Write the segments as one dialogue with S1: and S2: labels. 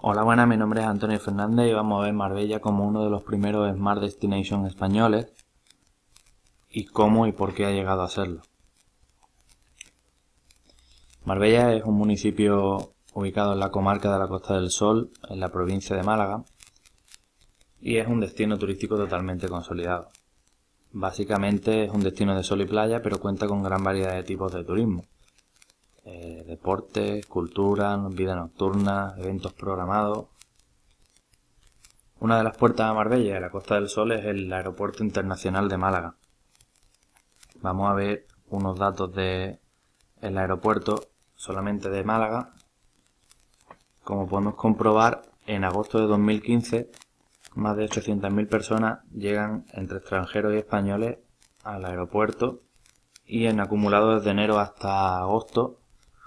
S1: Hola, buenas, mi nombre es Antonio Fernández y vamos a ver Marbella como uno de los primeros Smart Destination españoles y cómo y por qué ha llegado a serlo. Marbella es un municipio ubicado en la comarca de la Costa del Sol, en la provincia de Málaga, y es un destino turístico totalmente consolidado. Básicamente es un destino de sol y playa, pero cuenta con gran variedad de tipos de turismo. Deportes, cultura, vida nocturna, eventos programados. Una de las puertas a Marbella, de la Costa del Sol, es el Aeropuerto Internacional de Málaga. Vamos a ver unos datos del aeropuerto solamente de Málaga. Como podemos comprobar, en agosto de 2015, más de 800.000 personas llegan entre extranjeros y españoles al aeropuerto y en acumulado desde enero hasta agosto,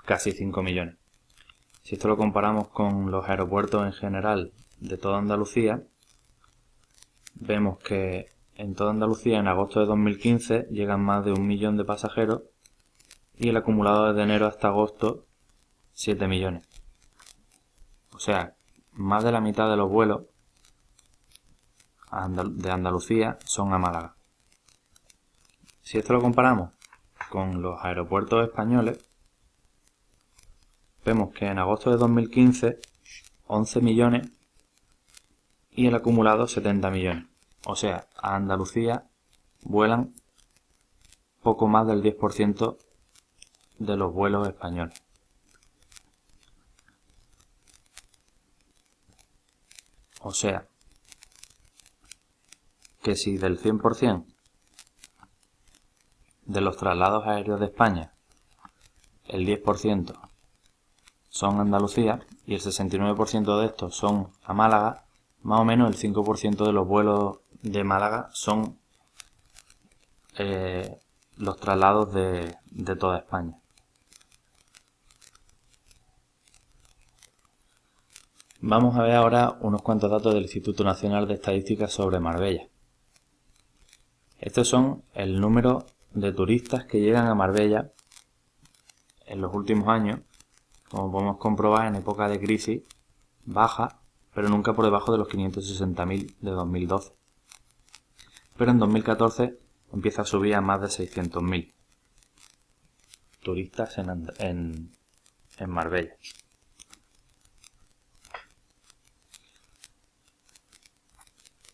S1: casi 5 millones. Si esto lo comparamos con los aeropuertos en general de toda Andalucía, vemos que en toda Andalucía en agosto de 2015 llegan más de 1 millón de pasajeros y el acumulado desde enero hasta agosto 7 millones. O sea, más de la mitad de los vuelos de Andalucía son a Málaga. Si esto lo comparamos con los aeropuertos españoles, vemos que en agosto de 2015 11 millones y el acumulado 70 millones. O sea, a Andalucía vuelan poco más del 10% de los vuelos españoles. O sea, que si del 100% de los traslados aéreos de España, el 10% son Andalucía y el 69% de estos son a Málaga, más o menos el 5% de los vuelos de Málaga son los traslados de toda España. Vamos a ver ahora unos cuantos datos del Instituto Nacional de Estadística sobre Marbella. Estos son el número de turistas que llegan a Marbella en los últimos años. Como podemos comprobar, en época de crisis baja, pero nunca por debajo de los 560.000 de 2012. Pero en 2014 empieza a subir a más de 600.000 turistas en Marbella.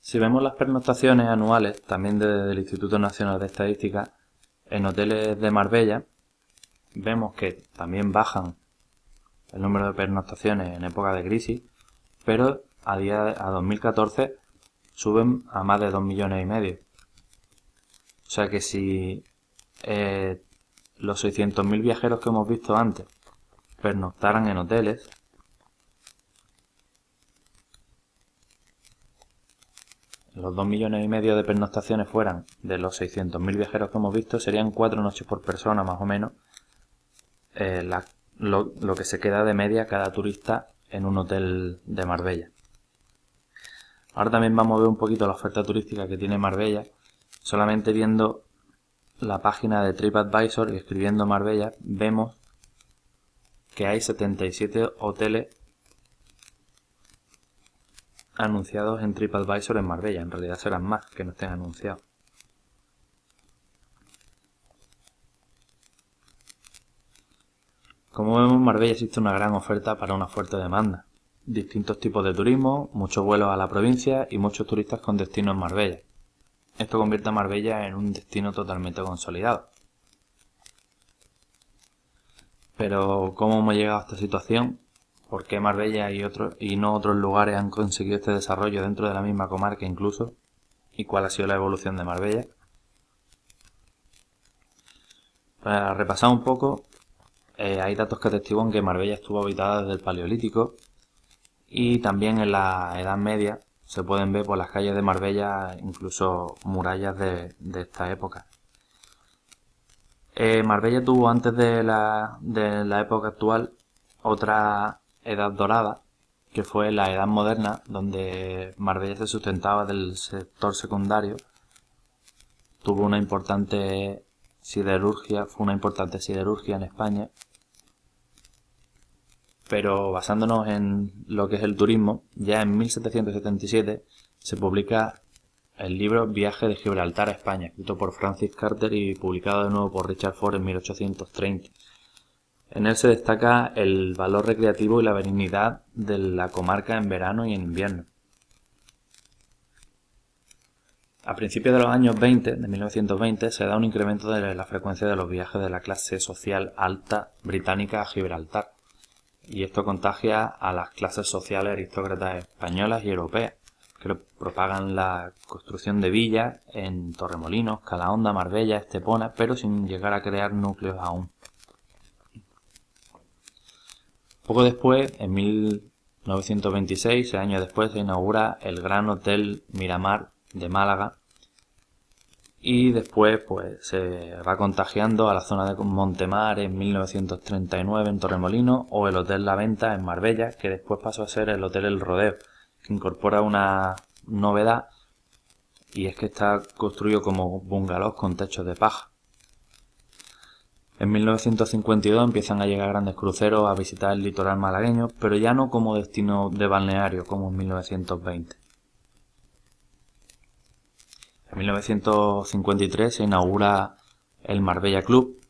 S1: Si vemos las pernoctaciones anuales, también del Instituto Nacional de Estadística, en hoteles de Marbella, vemos que también bajan el número de pernoctaciones en época de crisis, pero a 2014 suben a más de 2,5 millones. O sea que si los 600.000 viajeros que hemos visto antes pernoctaran en hoteles, los 2,5 millones de pernoctaciones fueran de los 600.000 viajeros que hemos visto, serían 4 noches por persona más o menos lo que se queda de media cada turista en un hotel de Marbella. Ahora también vamos a ver un poquito la oferta turística que tiene Marbella. Solamente viendo la página de TripAdvisor y escribiendo Marbella, vemos que hay 77 hoteles anunciados en TripAdvisor en Marbella. En realidad serán más que no estén anunciados. Como vemos, en Marbella existe una gran oferta para una fuerte demanda. Distintos tipos de turismo, muchos vuelos a la provincia y muchos turistas con destino en Marbella. Esto convierte a Marbella en un destino totalmente consolidado. Pero ¿cómo hemos llegado a esta situación? ¿Por qué Marbella y no otros lugares han conseguido este desarrollo dentro de la misma comarca incluso? ¿Y cuál ha sido la evolución de Marbella? Para repasar un poco, hay datos que atestiguan que Marbella estuvo habitada desde el Paleolítico y también en la Edad Media se pueden ver por las calles de Marbella incluso murallas de esta época. Marbella tuvo antes de la época actual otra edad dorada, que fue la Edad Moderna, donde Marbella se sustentaba del sector secundario. Tuvo una importante siderurgia, fue una importante siderurgia en España. pero basándonos en lo que es el turismo, ya en 1777 se publica el libro Viaje de Gibraltar a España, escrito por Francis Carter y publicado de nuevo por Richard Ford en 1830. En él se destaca el valor recreativo y la benignidad de la comarca en verano y en invierno. A principios de los años 20, de 1920, se da un incremento de la frecuencia de los viajes de la clase social alta británica a Gibraltar, y esto contagia a las clases sociales aristócratas españolas y europeas, que propagan la construcción de villas en Torremolinos, Calahonda, Marbella, Estepona, pero sin llegar a crear núcleos aún. Poco después, en 1926, 6 años después, se inaugura el Gran Hotel Miramar de Málaga, y después pues se va contagiando a la zona de Montemar en 1939 en Torremolinos, o el Hotel La Venta en Marbella, que después pasó a ser el Hotel El Rodeo, que incorpora una novedad, y es que está construido como bungalows con techos de paja. En 1952 empiezan a llegar grandes cruceros a visitar el litoral malagueño, pero ya no como destino de balneario como en 1920. En 1953 se inaugura el Marbella Club,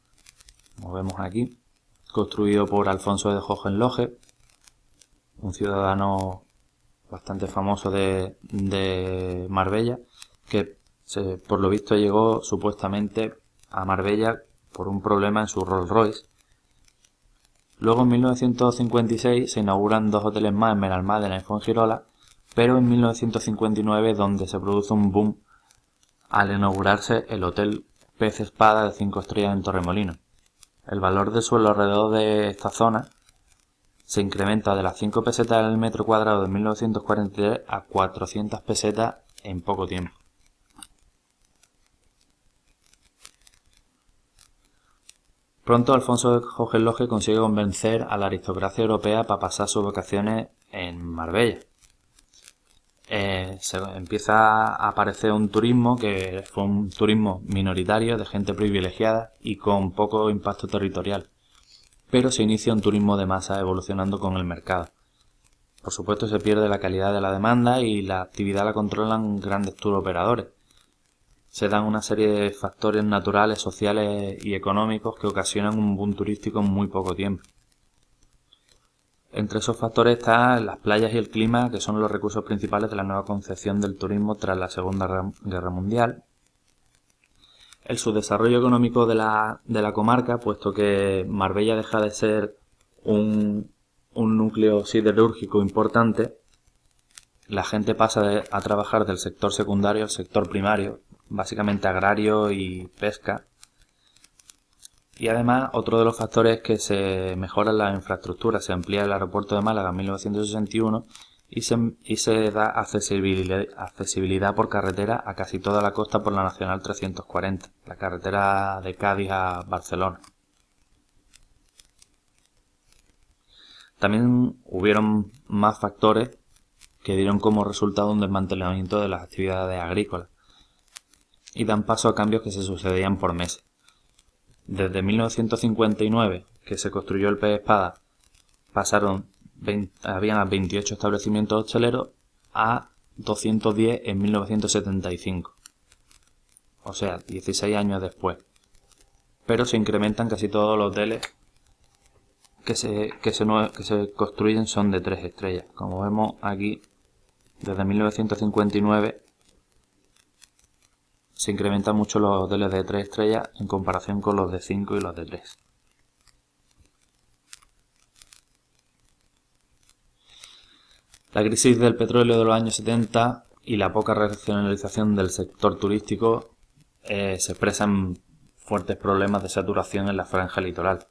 S1: como vemos aquí, construido por Alfonso de Hohenlohe, un ciudadano bastante famoso de Marbella, que por lo visto llegó supuestamente a Marbella por un problema en su Rolls Royce. Luego en 1956 se inauguran 2 hoteles más en Benalmádena y Fuengirola, pero en 1959 donde se produce un boom al inaugurarse el Hotel Pez Espada de 5 estrellas en Torremolinos. El valor del suelo alrededor de esta zona se incrementa de las 5 pesetas el metro cuadrado de 1943 a 400 pesetas en poco tiempo. Pronto Alfonso de Hohenlohe consigue convencer a la aristocracia europea para pasar sus vacaciones en Marbella. Se empieza a aparecer un turismo que fue un turismo minoritario de gente privilegiada y con poco impacto territorial, pero se inicia un turismo de masa evolucionando con el mercado. Por supuesto se pierde la calidad de la demanda y la actividad la controlan grandes tour operadores. Se dan una serie de factores naturales, sociales y económicos que ocasionan un boom turístico en muy poco tiempo. Entre esos factores están las playas y el clima, que son los recursos principales de la nueva concepción del turismo tras la Segunda Guerra Mundial. El subdesarrollo económico de la comarca, puesto que Marbella deja de ser un núcleo siderúrgico importante, la gente pasa a trabajar del sector secundario al sector primario, básicamente agrario y pesca. Y además, otro de los factores es que se mejora la infraestructura, se amplía el aeropuerto de Málaga en 1961 y se da accesibilidad por carretera a casi toda la costa por la Nacional 340, la carretera de Cádiz a Barcelona. También hubieron más factores que dieron como resultado un desmantelamiento de las actividades agrícolas y dan paso a cambios que se sucedían por meses. Desde 1959, que se construyó el Pez Espada, habían 28 establecimientos hosteleros a 210 en 1975. O sea, 16 años después. Pero se incrementan casi todos los hoteles que se construyen son de 3 estrellas. Como vemos aquí, desde 1959 se incrementan mucho los hoteles de 3 estrellas en comparación con los de 5 y los de 3. La crisis del petróleo de los años 70 y la poca racionalización del sector turístico se expresan fuertes problemas de saturación en la franja litoral.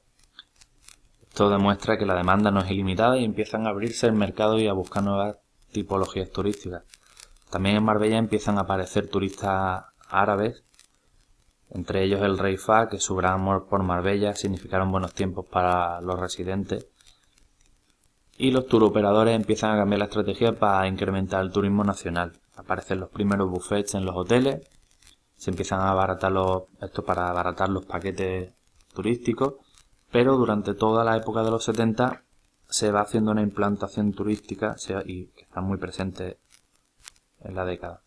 S1: Esto demuestra que la demanda no es ilimitada y empiezan a abrirse el mercado y a buscar nuevas tipologías turísticas. También en Marbella empiezan a aparecer turistas árabes, entre ellos el rey Fahd, que su gran amor por Marbella significaron buenos tiempos para los residentes, y los turoperadores empiezan a cambiar la estrategia para incrementar el turismo nacional. Aparecen los primeros buffets en los hoteles, se empiezan a abaratar esto para abaratar los paquetes turísticos, pero durante toda la época de los 70 se va haciendo una implantación turística y que está muy presente en la década.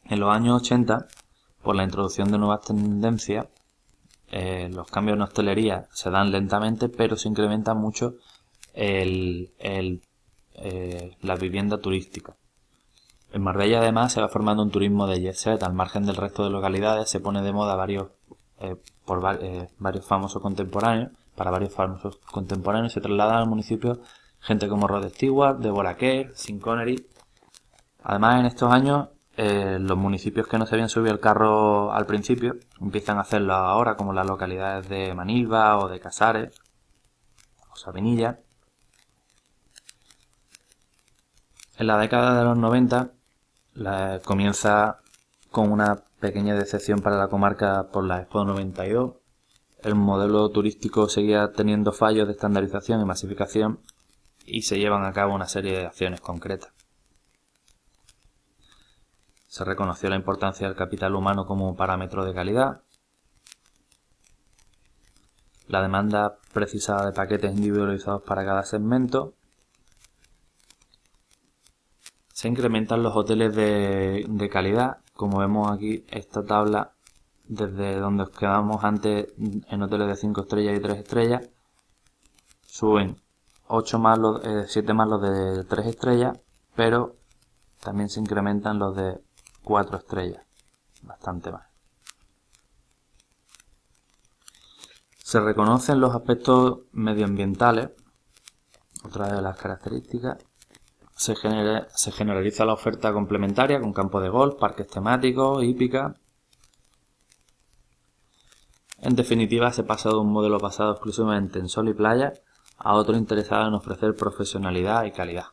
S1: En los años 80, por la introducción de nuevas tendencias, los cambios en hostelería se dan lentamente, pero se incrementa mucho la vivienda turística. En Marbella además se va formando un turismo de jet set, al margen del resto de localidades. Se pone de moda varios famosos contemporáneos. Para varios famosos contemporáneos se trasladan al municipio gente como Rod Stewart, Deborah Kerr, Sean Connery. Además, en estos años los municipios que no se habían subido al carro al principio empiezan a hacerlo ahora, como las localidades de Manilva o de Casares o Sabinilla. En la década de los 90 comienza con una pequeña decepción para la comarca por la Expo 92. El modelo turístico seguía teniendo fallos de estandarización y masificación y se llevan a cabo una serie de acciones concretas. Se reconoció la importancia del capital humano como parámetro de calidad. La demanda precisada de paquetes individualizados para cada segmento. Se incrementan los hoteles de calidad. Como vemos aquí, esta tabla, desde donde os quedamos antes en hoteles de 5 estrellas y 3 estrellas, suben 7 más los de 3 estrellas, pero también se incrementan los de 4 estrellas, bastante más. Se reconocen los aspectos medioambientales, otra de las características. Se generaliza la oferta complementaria con campos de golf, parques temáticos, hípicas. En definitiva, se pasa de un modelo basado exclusivamente en sol y playa a otro interesado en ofrecer profesionalidad y calidad.